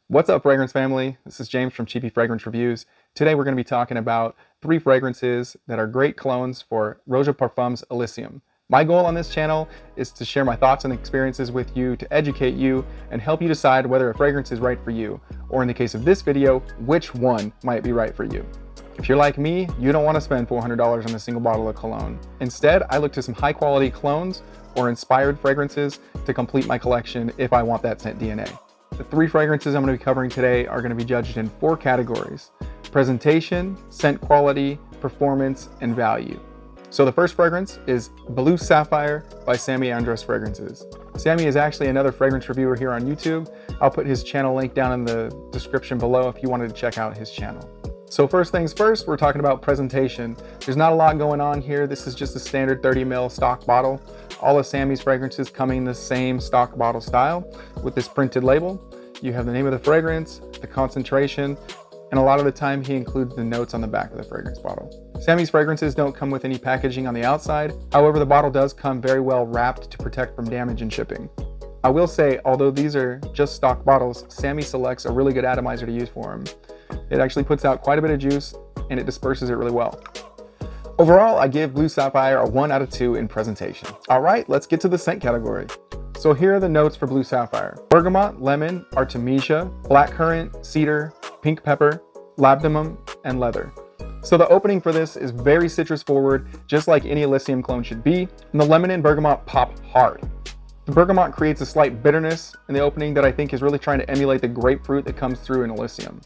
What's up, fragrance family? This is James from Cheapy Fragrance Reviews. Today we're going to be talking about 3 fragrances that are great clones for Roja Parfum's Elysium. My goal on this channel is to share my thoughts and experiences with you, to educate you, and help you decide whether a fragrance is right for you, or in the case of this video, which one might be right for you. If you're like me, you don't want to spend $400 on a single bottle of cologne. Instead, I look to some high-quality clones or inspired fragrances to complete my collection if I want that scent DNA. The 3 fragrances I'm going to be covering today are going to be judged in 4 categories: presentation, scent quality, performance, and value. So the first fragrance is Blue Sapphire by Samy Andraus Fragrances. Samy is actually another fragrance reviewer here on YouTube. I'll put his channel link down in the description below if you wanted to check out his channel. So first things first, we're talking about presentation. There's not a lot going on here. This is just a standard 30 ml stock bottle. All of Samy's fragrances coming in the same stock bottle style with this printed label. You have the name of the fragrance, the concentration, and a lot of the time he includes the notes on the back of the fragrance bottle. Samy's fragrances don't come with any packaging on the outside. However, the bottle does come very well wrapped to protect from damage and shipping. I will say, although these are just stock bottles, Samy selects a really good atomizer to use for them. It actually puts out quite a bit of juice and it disperses it really well. Overall, I give Blue Sapphire a 1 out of 2 in presentation. All right, let's get to the scent category. So here are the notes for Blue Sapphire: bergamot, lemon, artemisia, blackcurrant, cedar, pink pepper, labdanum, and leather. So the opening for this is very citrus forward, just like any Elysium clone should be, and the lemon and bergamot pop hard. The bergamot creates a slight bitterness in the opening that I think is really trying to emulate the grapefruit that comes through in Elysium.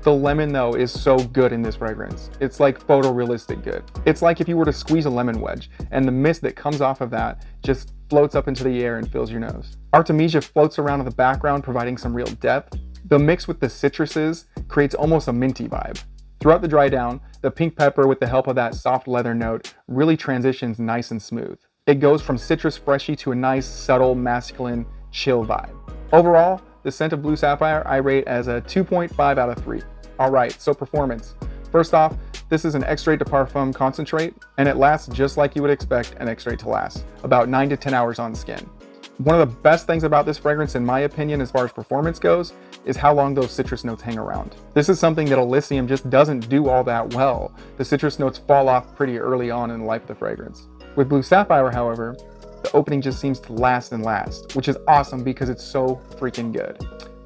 The lemon though is so good in this fragrance. It's like photorealistic good. It's like if you were to squeeze a lemon wedge and the mist that comes off of that just floats up into the air and fills your nose. Artemisia floats around in the background, providing some real depth. The mix with the citruses creates almost a minty vibe. Throughout the dry down, the pink pepper with the help of that soft leather note really transitions nice and smooth. It goes from citrus freshy to a nice, subtle, masculine, chill vibe. Overall, the scent of Blue Sapphire I rate as a 2.5 out of 3. Alright, so performance. First off, this is an extrait de parfum concentrate, and it lasts just like you would expect an extrait to last, about 9 to 10 hours on skin. One of the best things about this fragrance, in my opinion, as far as performance goes, is how long those citrus notes hang around. This is something that Elysium just doesn't do all that well. The citrus notes fall off pretty early on in the life of the fragrance. With Blue Sapphire, however, the opening just seems to last and last, which is awesome because it's so freaking good.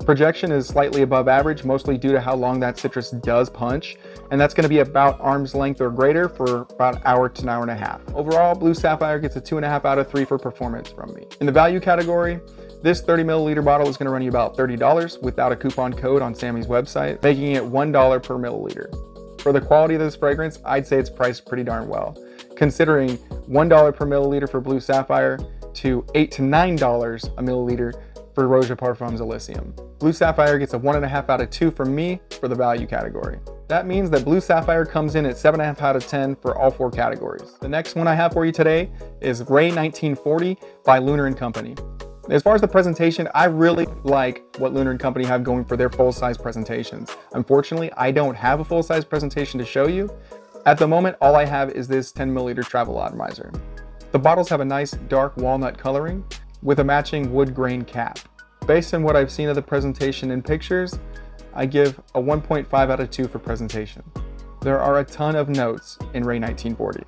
Projection is slightly above average, mostly due to how long that citrus does punch, and that's going to be about arm's length or greater for about an hour to an hour and a half. Overall, Blue Sapphire gets a 2.5 out of 3 for performance from me. In the value category, this 30 milliliter bottle is going to run you about $30 without a coupon code on Samy's website, making it $1 per milliliter. For the quality of this fragrance, I'd say it's priced pretty darn well, considering $1 per milliliter for Blue Sapphire to $8 to $9 a milliliter for Roja Parfum's Elysium. Blue Sapphire gets a 1.5 out of 2 from me for the value category. That means that Blue Sapphire comes in at 7.5 out of 10 for all 4 categories. The next one I have for you today is Ray 1940 by Lunar Co. As far as the presentation, I really like what Lunar Co. have going for their full-size presentations. Unfortunately, I don't have a full-size presentation to show you. At the moment, all I have is this 10 milliliter travel atomizer. The bottles have a nice dark walnut coloring with a matching wood grain cap. Based on what I've seen of the presentation in pictures, I give a 1.5 out of 2 for presentation. There are a ton of notes in Ray 1940,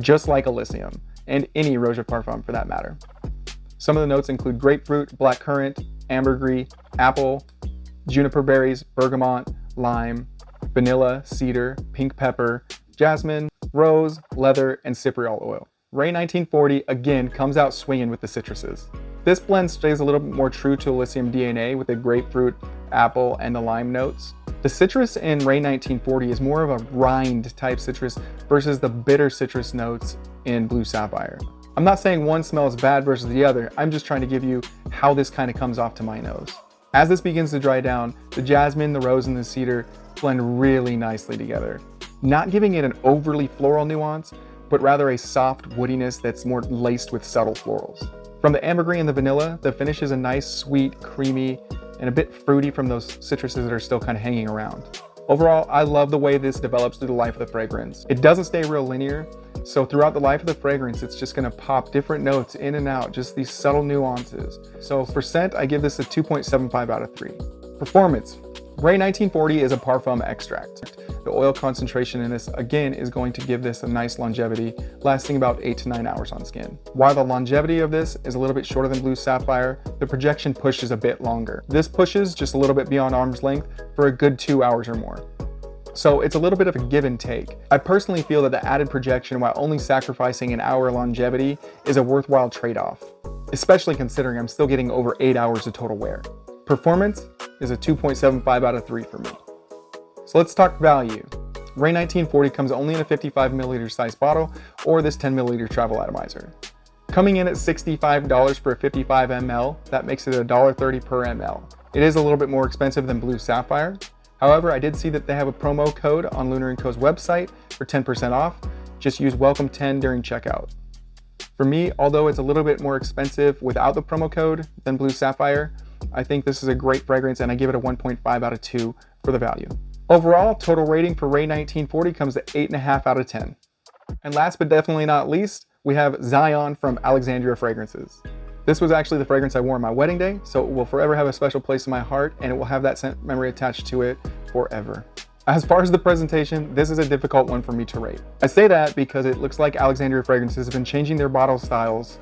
just like Elysium, and any Roja Parfum for that matter. Some of the notes include grapefruit, blackcurrant, ambergris, apple, juniper berries, bergamot, lime, vanilla, cedar, pink pepper, jasmine, rose, leather, and cypriol oil. Ray 1940 again comes out swinging with the citruses. This blend stays a little bit more true to Elysium DNA with the grapefruit, apple, and the lime notes. The citrus in Ray 1940 is more of a rind type citrus versus the bitter citrus notes in Blue Sapphire. I'm not saying one smells bad versus the other, I'm just trying to give you how this kind of comes off to my nose. As this begins to dry down, the jasmine, the rose, and the cedar blend really nicely together, not giving it an overly floral nuance, but rather a soft woodiness that's more laced with subtle florals. From the ambergris and the vanilla, the finish is a nice, sweet, creamy, and a bit fruity from those citruses that are still kind of hanging around. Overall, I love the way this develops through the life of the fragrance. It doesn't stay real linear, so throughout the life of the fragrance, it's just gonna pop different notes in and out, just these subtle nuances. So for scent, I give this a 2.75 out of 3. Performance. Ray 1940 is a Parfum extract. The oil concentration in this, again, is going to give this a nice longevity, lasting about 8 to 9 hours on skin. While the longevity of this is a little bit shorter than Blue Sapphire, the projection pushes a bit longer. This pushes just a little bit beyond arm's length for a good 2 hours or more. So it's a little bit of a give and take. I personally feel that the added projection while only sacrificing an hour longevity is a worthwhile trade-off, especially considering I'm still getting over 8 hours of total wear. Performance is a 2.75 out of 3 for me. So let's talk value. Ray 1940 comes only in a 55 milliliter size bottle or this 10 milliliter travel atomizer. Coming in at $65 for a 55 ml, that makes it $1.30 per ml. It is a little bit more expensive than Blue Sapphire. However, I did see that they have a promo code on Lunar Co's website for 10% off. Just use welcome10 during checkout. For me, although it's a little bit more expensive without the promo code than Blue Sapphire, I think this is a great fragrance and I give it a 1.5 out of 2 for the value. Overall, total rating for Ray 1940 comes to 8.5 out of 10. And last but definitely not least, we have Zion from Alexandria Fragrances. This was actually the fragrance I wore on my wedding day, so it will forever have a special place in my heart and it will have that scent memory attached to it forever. As far as the presentation, this is a difficult one for me to rate. I say that because it looks like Alexandria Fragrances have been changing their bottle styles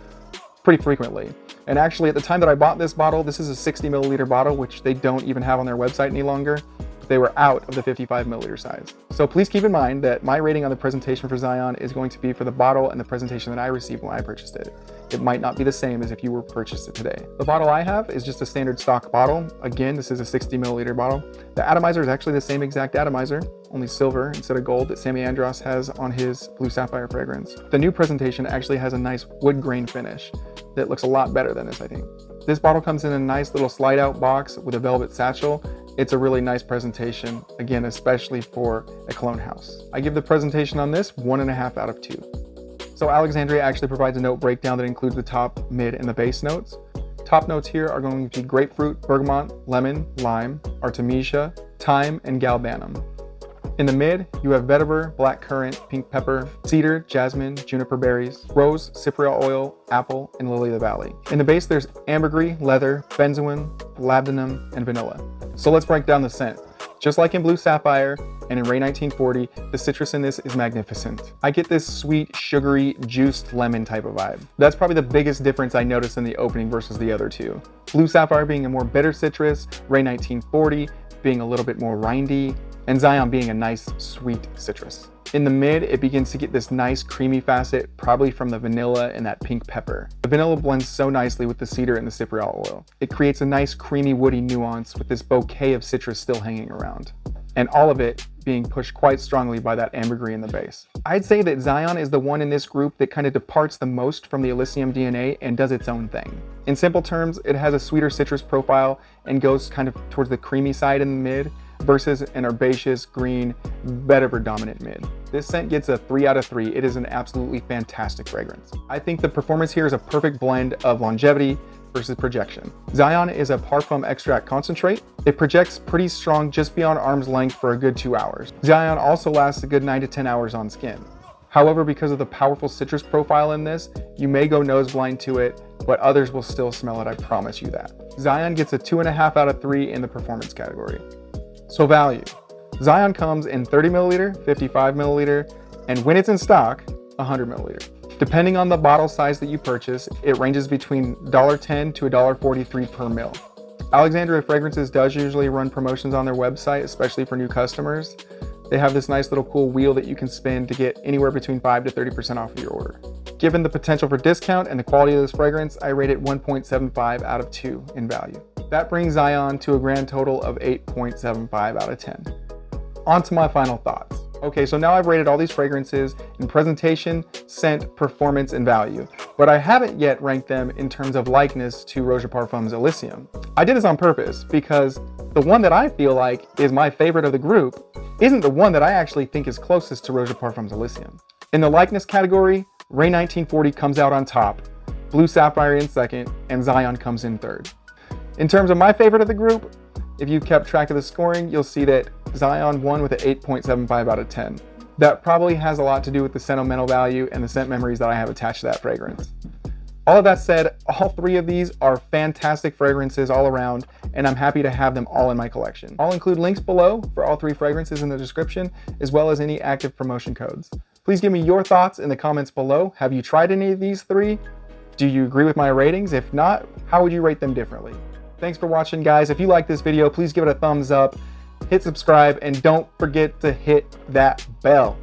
pretty frequently. And actually at the time that I bought this bottle, this is a 60 milliliter bottle, which they don't even have on their website any longer. They were out of the 55 milliliter size. So please keep in mind that my rating on the presentation for Zion is going to be for the bottle and the presentation that I received when I purchased it. It might not be the same as if you were purchased it today. The bottle I have is just a standard stock bottle. Again, this is a 60 milliliter bottle. The atomizer is actually the same exact atomizer, only silver instead of gold that Samy Andraus has on his Blue Sapphire fragrance. The new presentation actually has a nice wood grain finish that looks a lot better than this, I think. This bottle comes in a nice little slide out box with a velvet satchel. It's a really nice presentation, again, especially for a cologne house. I give the presentation on this 1.5 out of 2. So Alexandria actually provides a note breakdown that includes the top, mid, and the base notes. Top notes here are going to be grapefruit, bergamot, lemon, lime, artemisia, thyme, and galbanum. In the mid, you have vetiver, blackcurrant, pink pepper, cedar, jasmine, juniper berries, rose, cypriol oil, apple, and lily of the valley. In the base, there's ambergris, leather, benzoin, labdanum, and vanilla. So let's break down the scent. Just like in Blue Sapphire and in Ray 1940, the citrus in this is magnificent. I get this sweet, sugary, juiced lemon type of vibe. That's probably the biggest difference I noticed in the opening versus the other two. Blue Sapphire being a more bitter citrus, Ray 1940 being a little bit more rindy, and Zion being a nice, sweet citrus. In the mid, it begins to get this nice creamy facet, probably from the vanilla and that pink pepper. The vanilla blends so nicely with the cedar and the cypriol oil. It creates a nice creamy woody nuance with this bouquet of citrus still hanging around. And all of it being pushed quite strongly by that ambergris in the base. I'd say that Zion is the one in this group that kind of departs the most from the Elysium DNA and does its own thing. In simple terms, it has a sweeter citrus profile and goes kind of towards the creamy side in the mid, versus an herbaceous, green, vetiver dominant mid. This scent gets a 3 out of 3. It is an absolutely fantastic fragrance. I think the performance here is a perfect blend of longevity versus projection. Zion is a Parfum extract concentrate. It projects pretty strong just beyond arm's length for a good 2 hours. Zion also lasts a good 9 to 10 hours on skin. However, because of the powerful citrus profile in this, you may go nose blind to it, but others will still smell it, I promise you that. Zion gets a 2.5 out of 3 in the performance category. So value. Zion comes in 30 milliliter, 55 milliliter, and when it's in stock, 100 milliliter. Depending on the bottle size that you purchase, it ranges between $1.10 to $1.43 per mil. Alexandria Fragrances does usually run promotions on their website, especially for new customers. They have this nice little cool wheel that you can spin to get anywhere between 5 to 30% off of your order. Given the potential for discount and the quality of this fragrance, I rate it 1.75 out of 2 in value. That brings Zion to a grand total of 8.75 out of 10. On to my final thoughts. Okay, so now I've rated all these fragrances in presentation, scent, performance, and value, but I haven't yet ranked them in terms of likeness to Roja Parfum's Elysium. I did this on purpose because the one that I feel like is my favorite of the group isn't the one that I actually think is closest to Roja Parfum's Elysium. In the likeness category, Ray 1940 comes out on top, Blue Sapphire in second, and Zion comes in third. In terms of my favorite of the group, if you kept track of the scoring, you'll see that Zion won with an 8.75 out of 10. That probably has a lot to do with the sentimental value and the scent memories that I have attached to that fragrance. All of that said, all three of these are fantastic fragrances all around, and I'm happy to have them all in my collection. I'll include links below for all three fragrances in the description, as well as any active promotion codes. Please give me your thoughts in the comments below. Have you tried any of these three? Do you agree with my ratings? If not, how would you rate them differently? Thanks for watching, guys. If you like this video, please give it a thumbs up, hit subscribe, and don't forget to hit that bell.